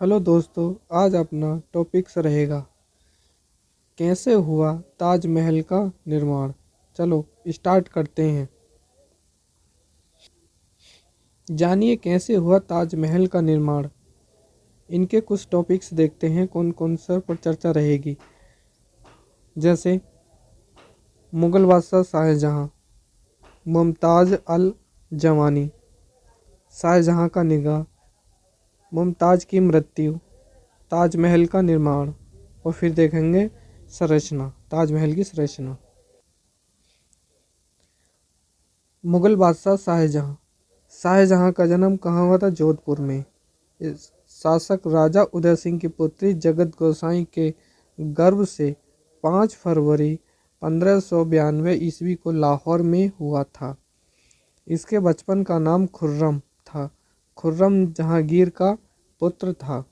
Hello दोस्तों, आज अपना टॉपिक्स रहेगा कैसे हुआ ताजमहल का निर्माण। चलो स्टार्ट करते हैं। जानिए कैसे हुआ ताजमहल का निर्माण। इनके कुछ टॉपिक्स देखते हैं कौन कौन सा पर चर्चा रहेगी। जैसे मुगल बादशाह शाहजहां, मुमताज़ अल जवानी, शाहजहां का निगाह, मुमताज़ की मृत्यु, ताजमहल का निर्माण और फिर देखेंगे संरचना, ताजमहल की संरचना। मुगल बादशाह शाहजहां। शाहजहां का जन्म कहाँ हुआ था? जोधपुर में। इस शासक राजा उदय सिंह की पुत्री जगत गोसाई के गर्भ से 5 फरवरी 1592 ईस्वी को लाहौर में हुआ था। इसके बचपन का नाम खुर्रम था। खुर्रम जहांगीर का पुत्र था।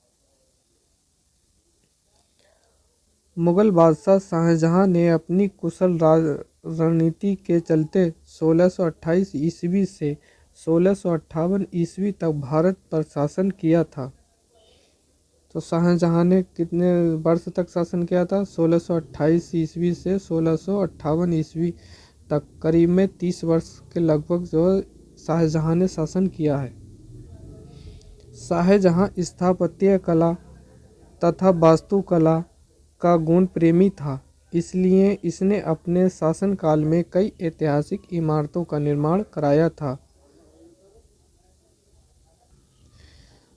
मुगल बादशाह शाहजहां ने अपनी कुशल रणनीति के चलते 1628 ईस्वी से 1658 ईस्वी तक भारत पर शासन किया था। तो शाहजहां ने कितने वर्ष तक शासन किया था? 1628 ईस्वी से 1658 ईस्वी तक, करीब में 30 वर्ष के लगभग जो शाहजहां ने शासन किया है। शाहजहां स्थापत्य कला तथा वास्तुकला का गुण प्रेमी था, इसलिए इसने अपने शासनकाल में कई ऐतिहासिक इमारतों का निर्माण कराया था।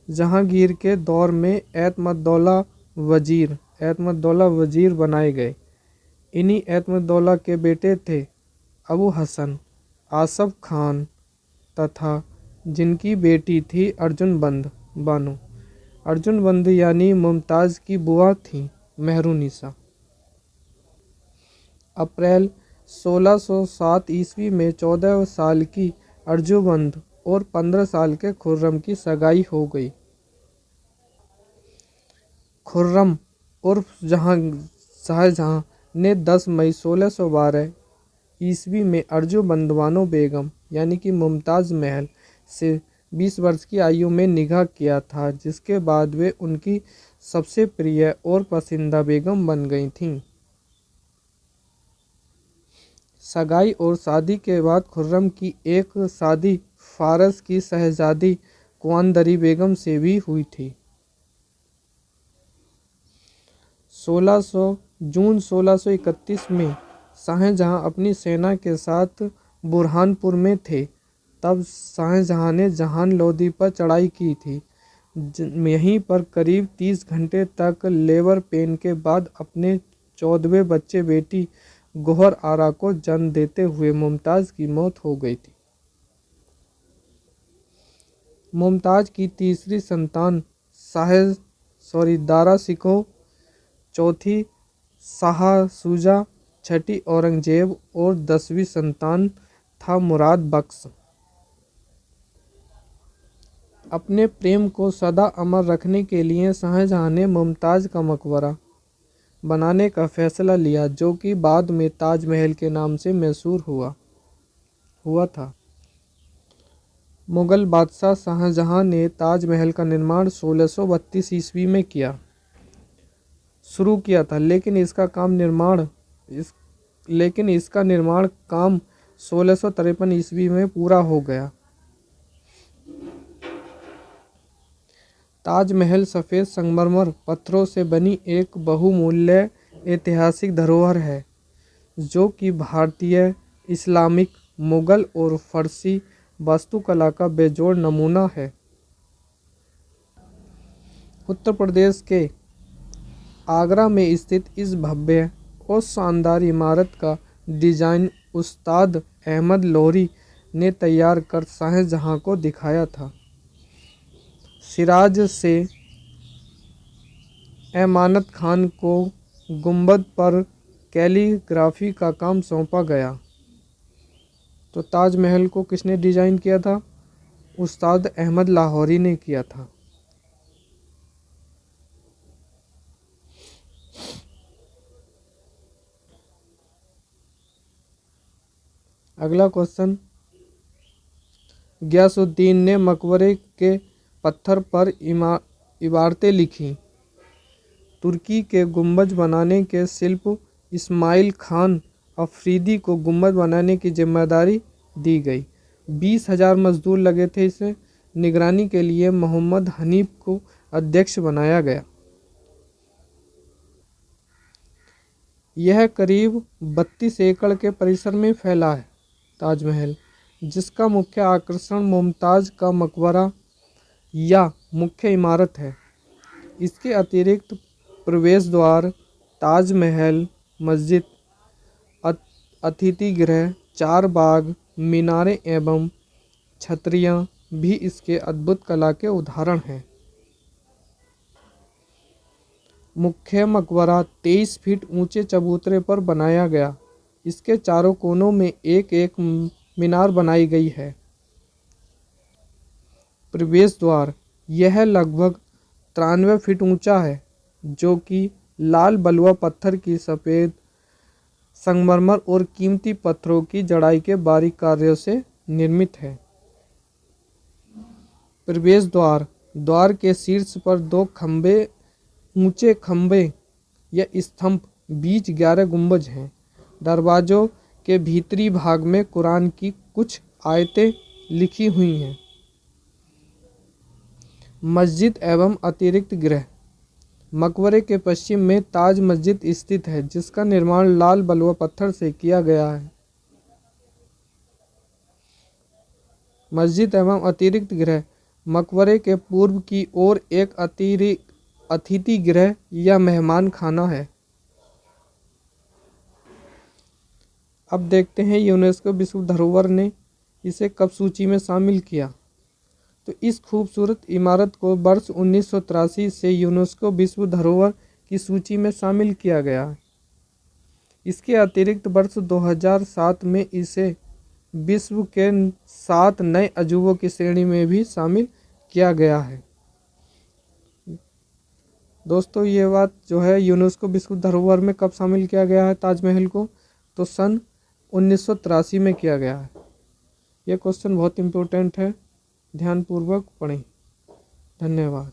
जहांगीर के दौर में एतमद्दौला वजीर बनाए गए। इन्हीं एतमद्दौला के बेटे थे अबू हसन, आसफ खान तथा जिनकी बेटी थी अर्जुनबंद बानो। अर्जुनबंद यानी मुमताज़ की बुआ थी मेहरुनिसा। अप्रैल 1607 ईस्वी में 14 साल की अर्जुनबंद और 15 साल के खुर्रम की सगाई हो गई। खुर्रम उर्फ शाहजहां ने 10 मई 1612 ईस्वी में अर्जुनबंद बानो बेगम यानी कि मुमताज़ महल से 20 वर्ष की आयु में निकाह किया था, जिसके बाद वे उनकी सबसे प्रिय और पसंदीदा बेगम बन गई थीं। सगाई और शादी के बाद खुर्रम की एक शादी फारस की शहजादी कुआंदरी बेगम से भी हुई थी। जून 1631 में शाहजहां अपनी सेना के साथ बुरहानपुर में थे। तब शाहजहां ने जहान लोदी पर चढ़ाई की थी। यहीं पर करीब 30 घंटे तक लेबर पेन के बाद अपने 14वें बच्चे बेटी गोहर आरा को जन्म देते हुए मुमताज़ की मौत हो गई थी। मुमताज़ की तीसरी संतान दारा शिकोह, चौथी शाह शुजा, छठी औरंगजेब और 10वीं संतान था मुराद बख्श। अपने प्रेम को सदा अमर रखने के लिए शाहजहां ने मुमताज़ का मकबरा बनाने का फैसला लिया, जो कि बाद में ताजमहल के नाम से मशहूर हुआ था। मुगल बादशाह शाहजहां ने ताजमहल का निर्माण 1632 ईस्वी में शुरू किया था, लेकिन इसका निर्माण काम 1653 ईस्वी में पूरा हो गया। ताजमहल सफ़ेद संगमरमर पत्थरों से बनी एक बहुमूल्य ऐतिहासिक धरोहर है, जो कि भारतीय, इस्लामिक, मुगल और फ़ारसी वास्तुकला का बेजोड़ नमूना है। उत्तर प्रदेश के आगरा में स्थित इस भव्य और शानदार इमारत का डिज़ाइन उस्ताद अहमद लोहरी ने तैयार कर शाहजहां को दिखाया था। सिराज से एमानत खान को गुंबद पर कैलीग्राफी का काम सौंपा गया। तो ताजमहल को किसने डिज़ाइन किया था? उस्ताद अहमद लाहौरी ने किया था। अगला क्वेश्चन, गयासुद्दीन ने मकबरे के पत्थर पर इबारतें लिखीं। तुर्की के गुंबज बनाने के शिल्प इस्माइल खान अफरीदी को गुंबज बनाने की जिम्मेदारी दी गई। 20,000 मजदूर लगे थे। इसे निगरानी के लिए मोहम्मद हनीफ को अध्यक्ष बनाया गया। यह करीब 32 एकड़ के परिसर में फैला है ताजमहल, जिसका मुख्य आकर्षण मुमताज़ का मकबरा या मुख्य इमारत है। इसके अतिरिक्त प्रवेश द्वार, ताजमहल मस्जिद, अतिथि गृह, 4 बाग, मीनारें एवं छतरियां भी इसके अद्भुत कला के उदाहरण हैं। मुख्य मकबरा 23 फीट ऊंचे चबूतरे पर बनाया गया। इसके चारों कोनों में एक एक मीनार बनाई गई है। प्रवेश द्वार, यह लगभग 93 फीट ऊंचा है, जो कि लाल बलुआ पत्थर की सफ़ेद संगमरमर और कीमती पत्थरों की जड़ाई के बारीक कार्यों से निर्मित है। प्रवेश द्वार, द्वार के शीर्ष पर 2 ऊंचे खंभे या स्तंभ, बीच 11 गुंबज हैं। दरवाजों के भीतरी भाग में कुरान की कुछ आयतें लिखी हुई हैं। मस्जिद एवं अतिरिक्त गृह, मकबरे के पश्चिम में ताज मस्जिद स्थित है, जिसका निर्माण लाल बलुआ पत्थर से किया गया है। मस्जिद एवं अतिरिक्त गृह, मकबरे के पूर्व की ओर एक अतिथि गृह या मेहमान खाना है। अब देखते हैं यूनेस्को विश्व धरोहर ने इसे कब सूची में शामिल किया। तो इस खूबसूरत इमारत को वर्ष 1983 से यूनेस्को विश्व धरोहर की सूची में शामिल किया गया है। इसके अतिरिक्त वर्ष 2007 में इसे विश्व के 7 नए अजूबों की श्रेणी में भी शामिल किया गया है। दोस्तों, ये बात जो है यूनेस्को विश्व धरोहर में कब शामिल किया गया है ताजमहल को, तो सन 1983 में किया गया है। यह क्वेश्चन बहुत इम्पोर्टेंट है, ध्यानपूर्वक पढ़ें। धन्यवाद।